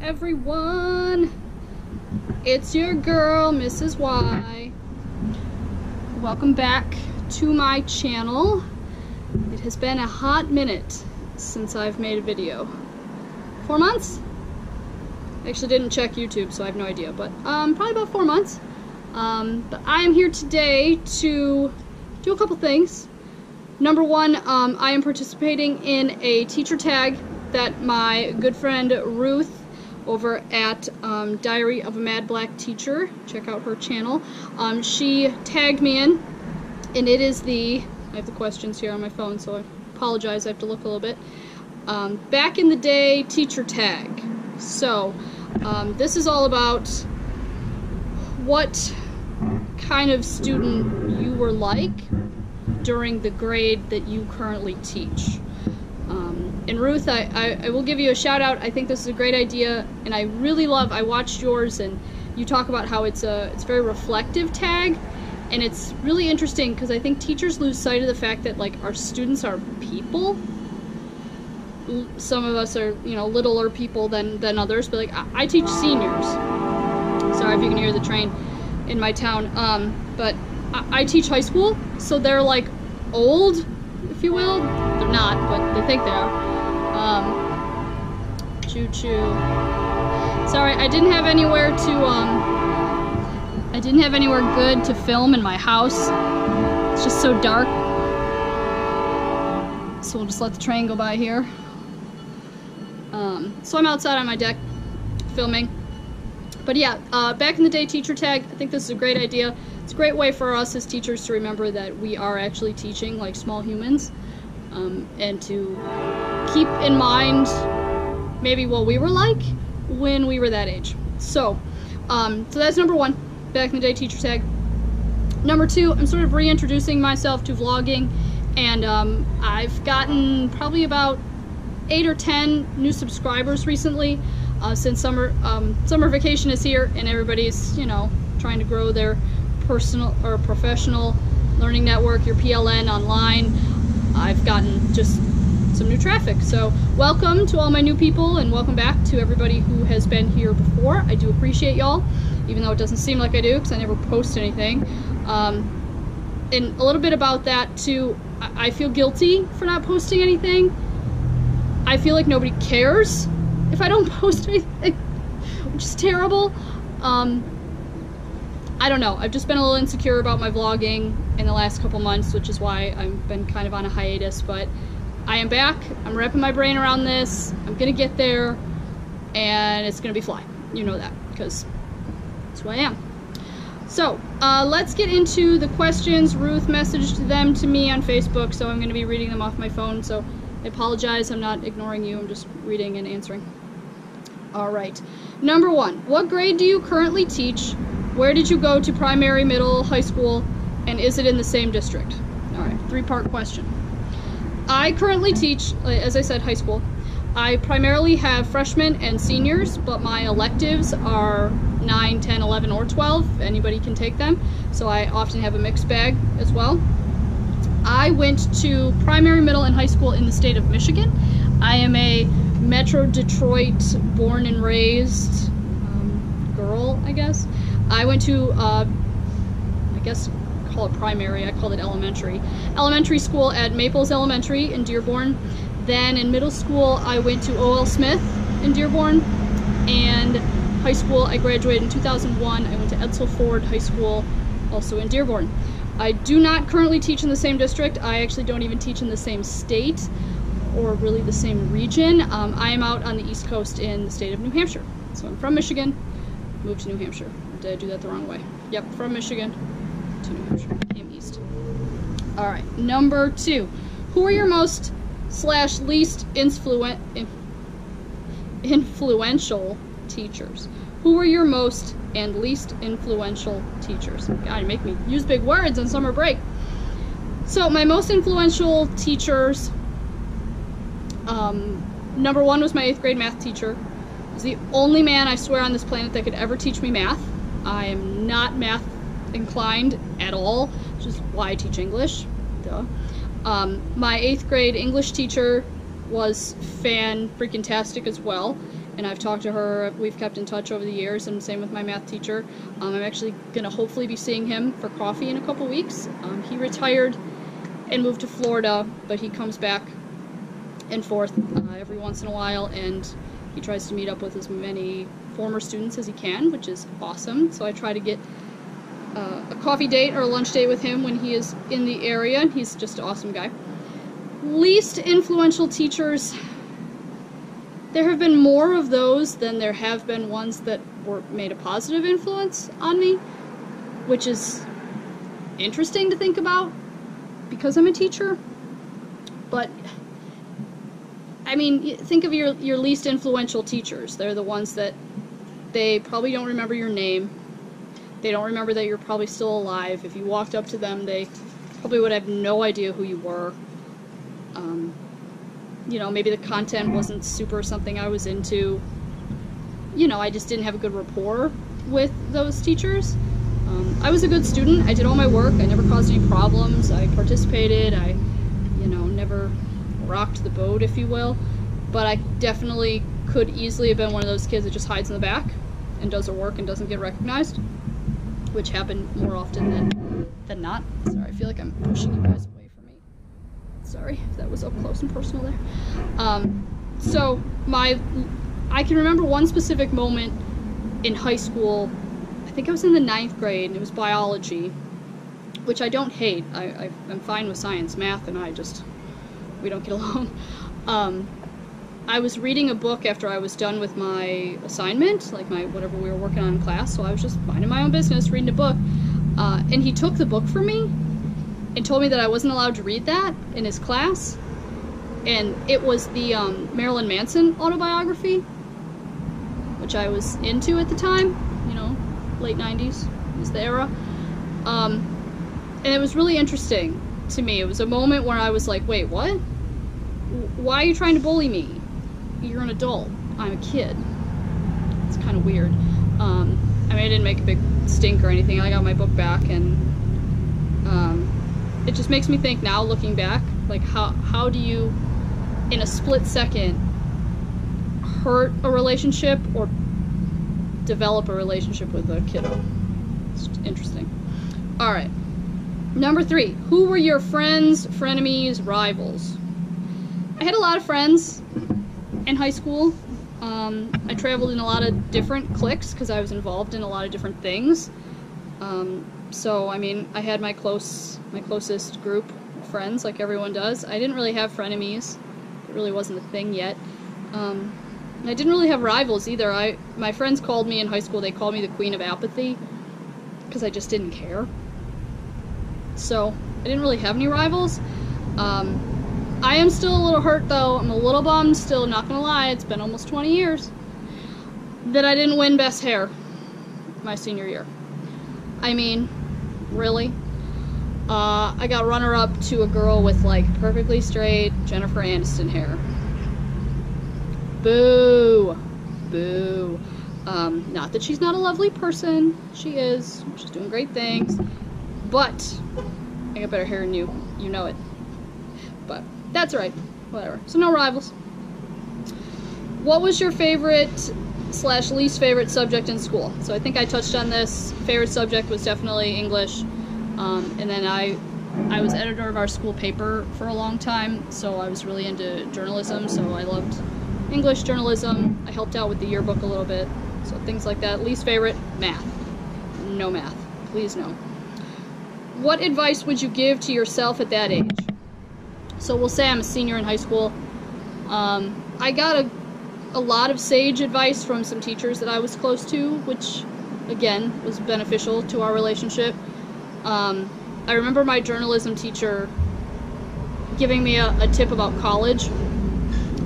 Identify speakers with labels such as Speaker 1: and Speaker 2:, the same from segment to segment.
Speaker 1: everyone, it's your girl Mrs. Y. Welcome back to my channel. It has been a hot minute since I've made a video. 4 months? I actually didn't check YouTube, so I have no idea, but probably about 4 months. But I am here today to do a couple things. Number one, I am participating in a teacher tag that my good friend Ruth over at Diary of a Mad Black Teacher, check out her channel, she tagged me in, and it is I have the questions here on my phone, so I apologize, I have to look a little bit. Back in the day teacher tag. So this is all about what kind of student you were like during the grade that you currently teach. And Ruth, I will give you a shout out. I think this is a great idea, and I really love, I watched yours and you talk about how it's very reflective tag, and it's really interesting because I think teachers lose sight of the fact that like our students are people. Some of us are, you know, littler people than others, but like I teach seniors. Sorry if you can hear the train in my town, but I teach high school, so they're like old, if you will. They're not, but they think they are. Choo-choo. Sorry, I didn't have anywhere good to film in my house. It's just so dark. So we'll just let the train go by here. So I'm outside on my deck filming. But yeah, back in the day teacher tag, I think this is a great idea. It's a great way for us as teachers to remember that we are actually teaching like small humans, and to keep in mind maybe what we were like when we were that age. So, so that's number one, back in the day teacher tag. Number two, I'm sort of reintroducing myself to vlogging, and I've gotten probably about 8 or 10 new subscribers recently, since summer vacation is here and everybody's, you know, trying to grow their personal or professional learning network, your PLN online. I've gotten just some new traffic. So welcome to all my new people, and welcome back to everybody who has been here before. I do appreciate y'all, even though it doesn't seem like I do because I never post anything. And a little bit about that too, I feel guilty for not posting anything. I feel like nobody cares if I don't post anything, which is terrible. I don't know, I've just been a little insecure about my vlogging in the last couple months, which is why I've been kind of on a hiatus, but I am back. I'm wrapping my brain around this. I'm gonna get there, and it's gonna be fly. You know that, because that's who I am. So, let's get into the questions. Ruth messaged them to me on Facebook, so I'm gonna be reading them off my phone, so I apologize, I'm not ignoring you, I'm just reading and answering. Alright, number one, what grade do you currently teach? Where did you go to primary, middle, high school, and is it in the same district? Alright, 3-part question. I currently teach, as I said, high school. I primarily have freshmen and seniors, but my electives are 9, 10, 11, or 12. Anybody can take them, so I often have a mixed bag as well. I went to primary, middle, and high school in the state of Michigan. I am a Metro Detroit born and raised girl, I guess. I went to, I guess call it primary, I called it elementary. Elementary school at Maples Elementary in Dearborn. Then in middle school, I went to O.L. Smith in Dearborn. And high school, I graduated in 2001. I went to Edsel Ford High School, also in Dearborn. I do not currently teach in the same district. I actually don't even teach in the same state, or really the same region. I am out on the East Coast in the state of New Hampshire. So I'm from Michigan, moved to New Hampshire. Or did I do that the wrong way? Yep, from Michigan to New Hampshire, came east. All right, number two. Who are your most / least influential teachers? Who are your most and least influential teachers? God, you make me use big words on summer break. So my most influential teachers, number one was my 8th grade math teacher. He's the only man, I swear, on this planet that could ever teach me math. I am not math inclined at all, which is why I teach English. Duh. My 8th grade English teacher was fan-freaking-tastic as well, and I've talked to her. We've kept in touch over the years, and same with my math teacher. I'm actually going to hopefully be seeing him for coffee in a couple weeks. He retired and moved to Florida, but he comes back and forth every once in a while, and he tries to meet up with as many former students as he can, which is awesome. So I try to get a coffee date or a lunch date with him when he is in the area, and he's just an awesome guy. Least influential teachers. There have been more of those than there have been ones that made a positive influence on me, which is interesting to think about because I'm a teacher. But I mean, think of your least influential teachers. They're the ones that they probably don't remember your name. They don't remember that you're probably still alive. If you walked up to them, they probably would have no idea who you were. You know, maybe the content wasn't super something I was into. You know, I just didn't have a good rapport with those teachers. I was a good student. I did all my work. I never caused any problems. I participated. I, you know, never rocked the boat, if you will. But I definitely could easily have been one of those kids that just hides in the back and does their work and doesn't get recognized, which happened more often than not. Sorry, I feel like I'm pushing you guys away from me. Sorry if that was up close and personal there. So I can remember one specific moment in high school. I think I was in the 9th grade, and it was biology, which I don't hate. I'm fine with science. Math and we don't get along. I was reading a book after I was done with my assignment, like whatever we were working on in class, so I was just minding my own business, reading a book, and he took the book from me and told me that I wasn't allowed to read that in his class, and it was the Marilyn Manson autobiography, which I was into at the time, you know, late 90s was the era, and it was really interesting to me. It was a moment where I was like, wait, what? Why are you trying to bully me? You're an adult. I'm a kid. It's kind of weird. I mean, I didn't make a big stink or anything. I got my book back, and it just makes me think now, looking back, like how do you, in a split second, hurt a relationship or develop a relationship with a kiddo? It's interesting. All right. Number 3, who were your friends, frenemies, rivals? I had a lot of friends in high school. I traveled in a lot of different cliques because I was involved in a lot of different things. So, I mean, I had my closest group of friends, like everyone does. I didn't really have frenemies. It really wasn't a thing yet. And I didn't really have rivals either. My friends called me in high school, they called me the Queen of Apathy because I just didn't care. So, I didn't really have any rivals. I am still a little hurt, though. I'm a little bummed still, not gonna lie. It's been almost 20 years that I didn't win Best Hair my senior year. I mean, really? I got runner-up to a girl with, like, perfectly straight Jennifer Aniston hair. Boo! Boo. Not that she's not a lovely person. She is. She's doing great things. But I got better hair than you. You know it. But that's right. Whatever. So no rivals. What was your favorite / least favorite subject in school? So I think I touched on this. Favorite subject was definitely English. And then I was editor of our school paper for a long time, so I was really into journalism, so I loved English, journalism. I helped out with the yearbook a little bit, so things like that. Least favorite, math. No math. Please no. What advice would you give to yourself at that age? So we'll say I'm a senior in high school. I got a lot of sage advice from some teachers that I was close to, which, again, was beneficial to our relationship. I remember my journalism teacher giving me a tip about college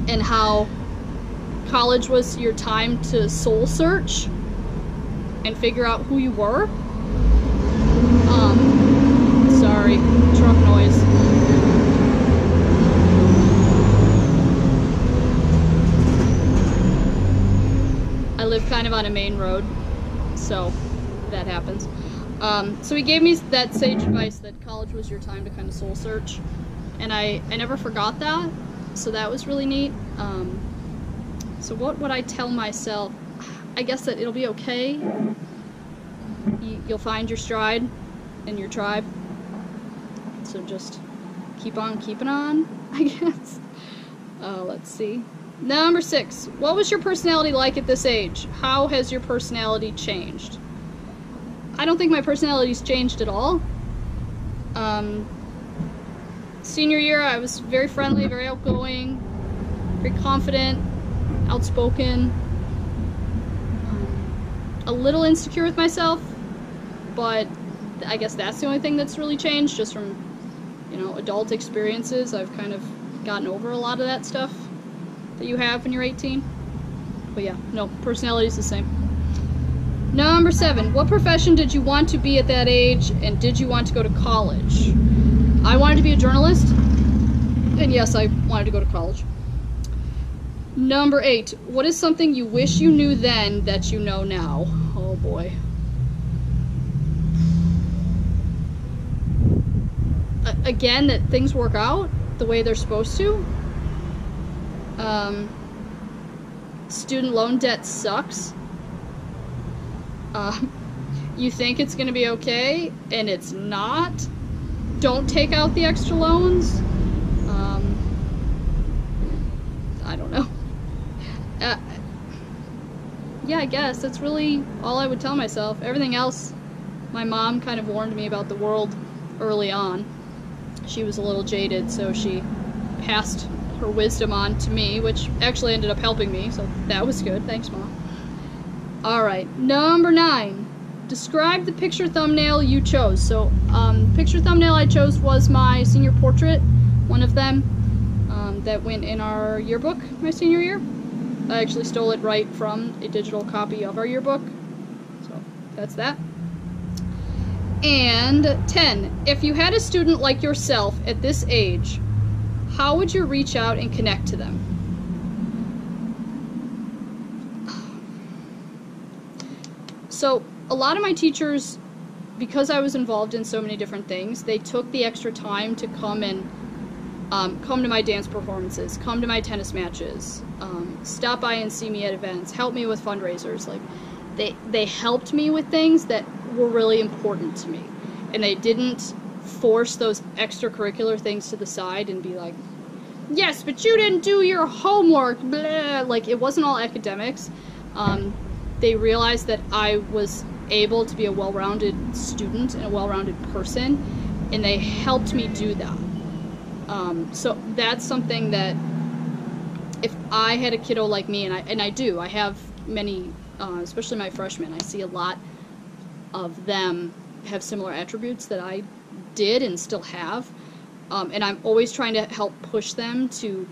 Speaker 1: and how college was your time to soul search and figure out who you were. Sorry, truck noise. I live kind of on a main road, so that happens. So he gave me that sage advice that college was your time to kind of soul search, and I never forgot that, so that was really neat. So what would I tell myself? I guess that it'll be okay. You'll find your stride in your tribe. So just keep on keeping on, I guess. Let's see. Number 6. What was your personality like at this age? How has your personality changed? I don't think my personality's changed at all. Senior year, I was very friendly, very outgoing, very confident, outspoken, a little insecure with myself, but I guess that's the only thing that's really changed, just from, you know, adult experiences. I've kind of gotten over a lot of that stuff that you have when you're 18. But yeah, no, personality's the same. Number 7, what profession did you want to be at that age, and did you want to go to college? I wanted to be a journalist, and yes, I wanted to go to college. Number 8, what is something you wish you knew then that you know now? Oh boy. Again, that things work out the way they're supposed to. Student loan debt sucks. You think it's gonna be okay, and it's not. Don't take out the extra loans. I don't know. Yeah, I guess that's really all I would tell myself. Everything else, my mom kind of warned me about the world early on. She was a little jaded, so she passed her wisdom on to me, which actually ended up helping me, so that was good. Thanks, Mom. Alright, number 9. Describe the picture thumbnail you chose. So, picture thumbnail I chose was my senior portrait, one of them, that went in our yearbook my senior year. I actually stole it right from a digital copy of our yearbook. So, that's that. And 10. If you had a student like yourself at this age, how would you reach out and connect to them? So, a lot of my teachers, because I was involved in so many different things, they took the extra time to come and come to my dance performances, come to my tennis matches, stop by and see me at events, help me with fundraisers. Like, they helped me with things that were really important to me, and they didn't force those extracurricular things to the side and be like, yes, but you didn't do your homework, blah. Like, it wasn't all academics. They realized that I was able to be a well-rounded student and a well-rounded person, and they helped me do that. So that's something that if I had a kiddo like me, and I do, I have many, especially my freshmen, I see a lot of them have similar attributes that I did and still have, and I'm always trying to help push them to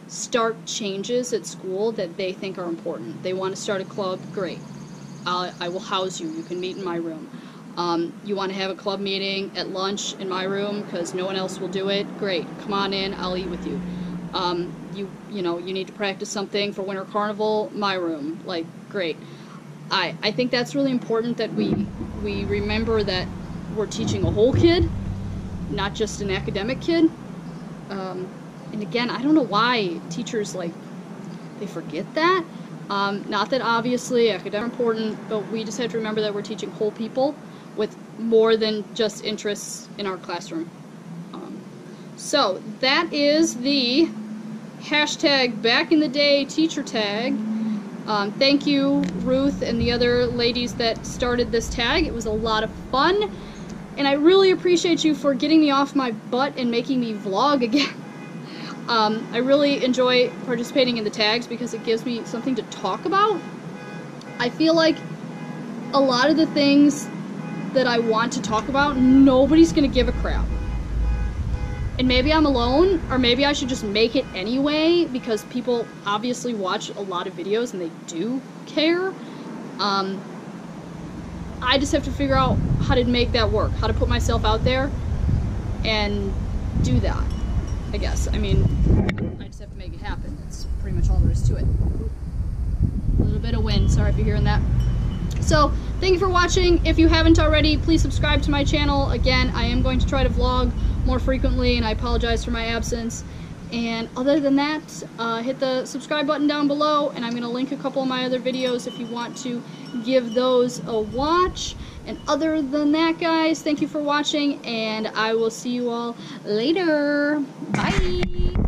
Speaker 1: start changes at school that they think are important. They want to start a club, great. I will house you. You can meet in my room. You want to have a club meeting at lunch in my room because no one else will do it, great. Come on in, I'll eat with you. You know, you need to practice something for Winter Carnival, my room, like, great. I think that's really important that we remember that we're teaching a whole kid, not just an academic kid. And again, I don't know why teachers, like, they forget that. Not that obviously academic is important, but we just have to remember that we're teaching whole people with more than just interests in our classroom. So that is the hashtag back in the day teacher tag. Thank you, Ruth, and the other ladies that started this tag. It was a lot of fun, and I really appreciate you for getting me off my butt and making me vlog again. I really enjoy participating in the tags because it gives me something to talk about. I feel like a lot of the things that I want to talk about, nobody's gonna give a crap. And maybe I'm alone, or maybe I should just make it anyway, because people obviously watch a lot of videos and they do care. I just have to figure out how to make that work, how to put myself out there and do that, I guess. I mean, I just have to make it happen. That's pretty much all there is to it. A little bit of wind, sorry if you're hearing that. So, thank you for watching. If you haven't already, please subscribe to my channel. Again, I am going to try to vlog more frequently, and I apologize for my absence. And other than that, hit the subscribe button down below, and I'm going to link a couple of my other videos if you want to give those a watch. And other than that, guys, thank you for watching, and I will see you all later. Bye!